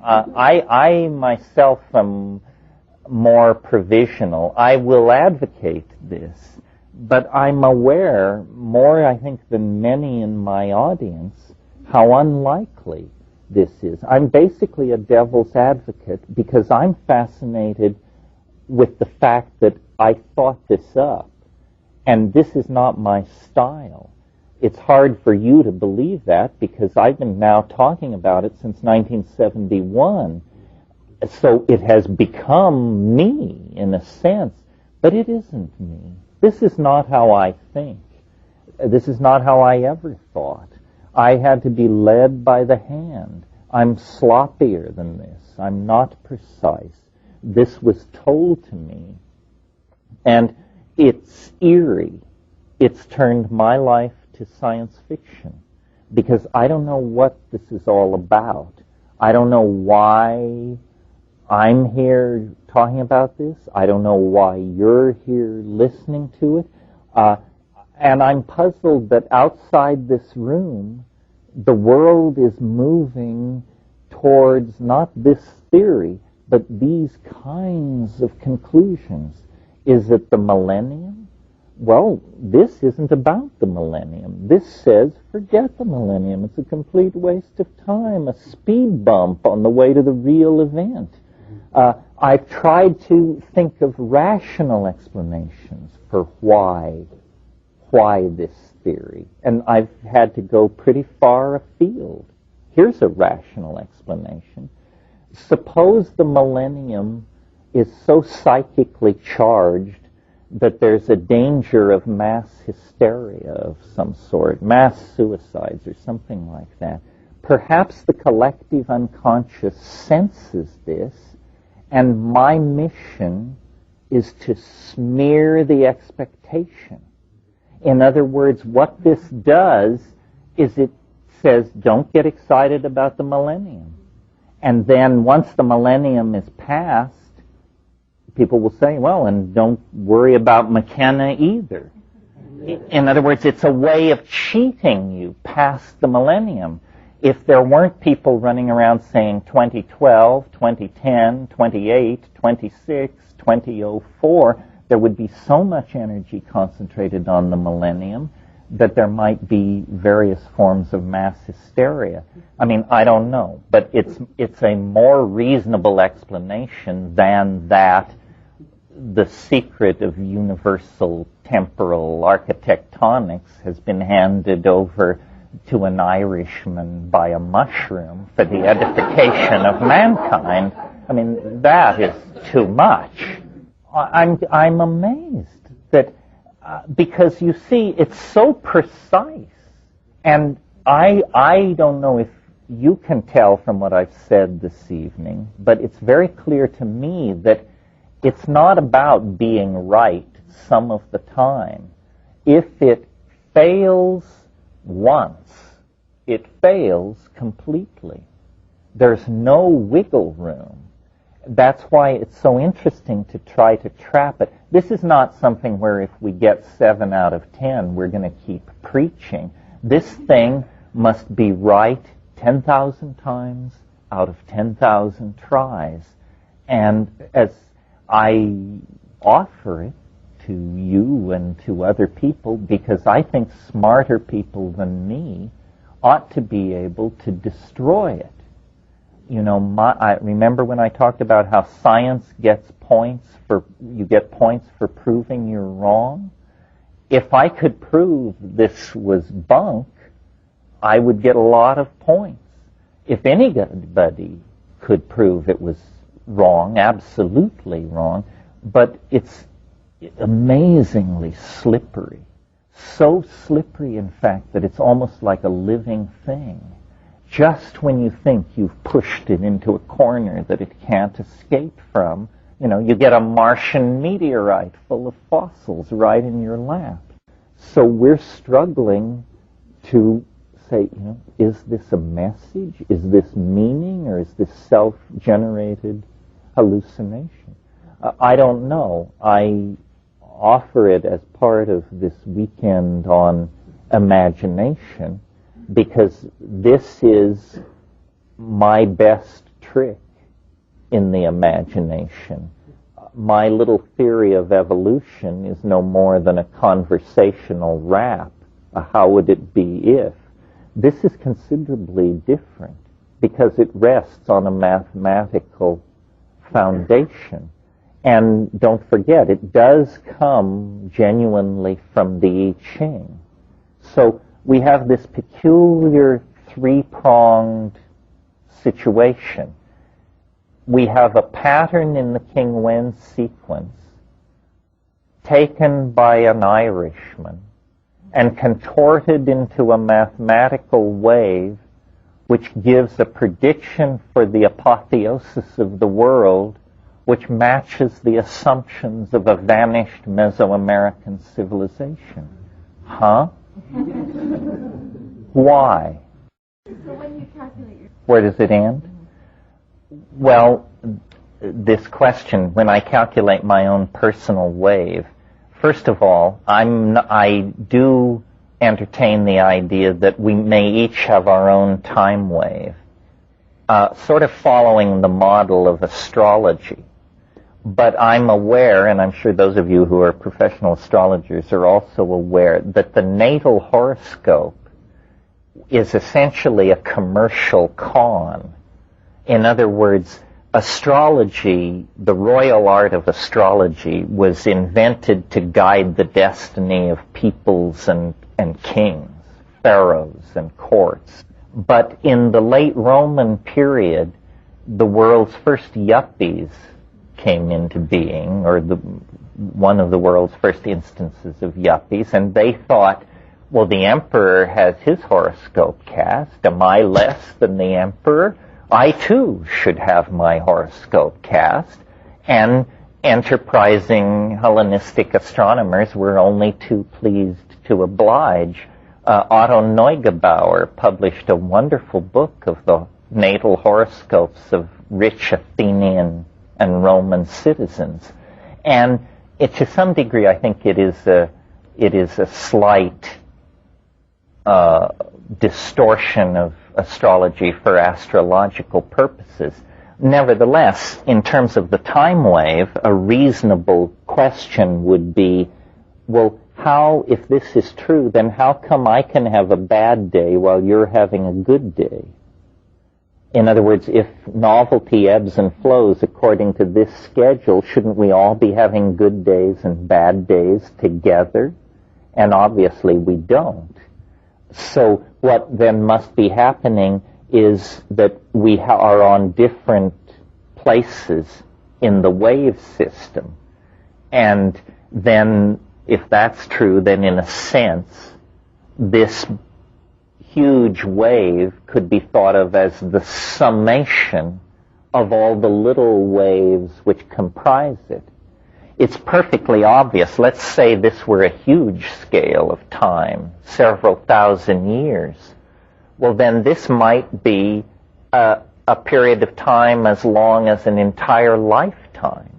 I myself am more provisional. I will advocate this, but I'm aware, more I think than many in my audience, how unlikely this is. I'm basically a devil's advocate because I'm fascinated with the fact that I thought this up, and this is not my style. It's hard for you to believe that because I've been now talking about it since 1971. So it has become me in a sense, but it isn't me. This is not how I think. This is not how I ever thought. I had to be led by the hand. I'm sloppier than this. I'm not precise. This was told to me. And it's eerie. It's turned my life to science fiction because I don't know what this is all about. I don't know why I'm here talking about this. I don't know why you're here listening to it. And I'm puzzled that outside this room, the world is moving towards not this theory, but these kinds of conclusions. Is it the millennium? Well, this isn't about the millennium. This says, forget the millennium. It's a complete waste of time, a speed bump on the way to the real event. I've tried to think of rational explanations for why this theory, and I've had to go pretty far afield. Here's a rational explanation. Suppose the millennium is so psychically charged that there's a danger of mass hysteria of some sort, mass suicides or something like that. Perhaps the collective unconscious senses this, and my mission is to smear the expectation. In other words, what this does is it says, don't get excited about the millennium. And then once the millennium is passed, people will say, well, and don't worry about McKenna either. In other words, it's a way of cheating you past the millennium. If there weren't people running around saying 2012, 2010, 28, 26, 2004, there would be so much energy concentrated on the millennium that there might be various forms of mass hysteria. I mean, I don't know, but it's a more reasonable explanation than that the secret of universal temporal architectonics has been handed over to an Irishman by a mushroom for the edification of mankind. I mean, that is too much. I'm amazed that because you see, it's so precise, and I don't know if you can tell from what I've said this evening, but it's very clear to me that it's not about being right some of the time. If it fails once, it fails completely. There's no wiggle room. That's why it's so interesting to try to trap it. This is not something where if we get 7 out of 10, we're going to keep preaching. This thing must be right 10,000 times out of 10,000 tries. And as I offer it to you and to other people, because I think smarter people than me ought to be able to destroy it. You know, I remember when I talked about how science gets points for, you get points for proving you're wrong. If I could prove this was bunk, I would get a lot of points. If anybody could prove it was wrong, absolutely wrong, but it's amazingly slippery. So slippery, in fact, that it's almost like a living thing. Just when you think you've pushed it into a corner that it can't escape from, you know, you get a Martian meteorite full of fossils right in your lap. So we're struggling to say, you know, is this a message? Is this meaning? Or is this self-generated hallucination? I don't know. I offer it as part of this weekend on imagination, because this is my best trick in the imagination. My little theory of evolution is no more than a conversational rap. How would it be if? This is considerably different because it rests on a mathematical foundation. And don't forget, it does come genuinely from the I Ching. So we have this peculiar three-pronged situation. We have a pattern in the King Wen sequence taken by an Irishman and contorted into a mathematical wave which gives a prediction for the apotheosis of the world which matches the assumptions of a vanished Mesoamerican civilization. Huh? Why? So when you calculate your... Where does it end? Well, this question, when I calculate my own personal wave, first of all, I do entertain the idea that we may each have our own time wave, sort of following the model of astrology. But I'm aware, and I'm sure those of you who are professional astrologers are also aware, that the natal horoscope is essentially a commercial con. In other words, astrology, the royal art of astrology, was invented to guide the destiny of peoples and kings, pharaohs and courts. But in the late Roman period, the world's first yuppies came into being, or one of the world's first instances of yuppies, and they thought, well, the emperor has his horoscope cast. Am I less than the emperor? I, too, should have my horoscope cast. And enterprising Hellenistic astronomers were only too pleased to oblige. Otto Neugebauer published a wonderful book of the natal horoscopes of rich Athenian and Roman citizens. And to some degree, I think it is a slight distortion of astrology for astrological purposes. Nevertheless, in terms of the time wave, a reasonable question would be, well, how, if this is true, then how come I can have a bad day while you're having a good day? In other words, if novelty ebbs and flows according to this schedule, shouldn't we all be having good days and bad days together? And obviously we don't. So what then must be happening is that we are on different places in the wave system. And then, if that's true, then in a sense, this huge wave could be thought of as the summation of all the little waves which comprise it. It's perfectly obvious. Let's say this were a huge scale of time, several thousand years. Well, then this might be a period of time as long as an entire lifetime.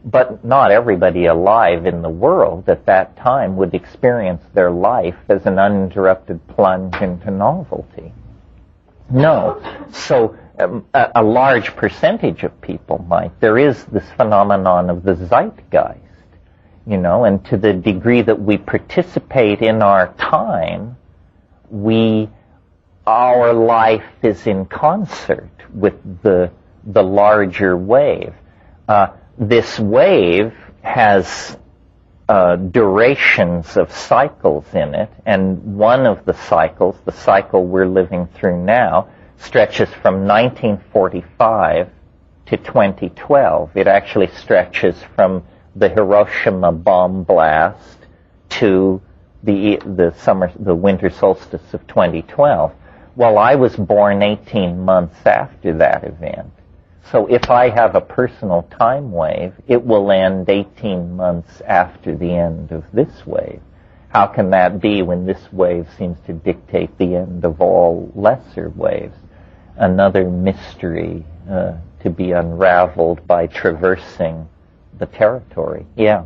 But not everybody alive in the world at that time would experience their life as an uninterrupted plunge into novelty. No. So a large percentage of people might. There is this phenomenon of the zeitgeist, and to the degree that we participate in our time, our life is in concert with the larger wave. This wave has durations of cycles in it, and one of the cycles, the cycle we're living through now, stretches from 1945 to 2012. It actually stretches from the Hiroshima bomb blast to the winter solstice of 2012. Well, I was born 18 months after that event. So if I have a personal time wave, it will end 18 months after the end of this wave. How can that be when this wave seems to dictate the end of all lesser waves? Another mystery to be unraveled by traversing the territory. Yeah.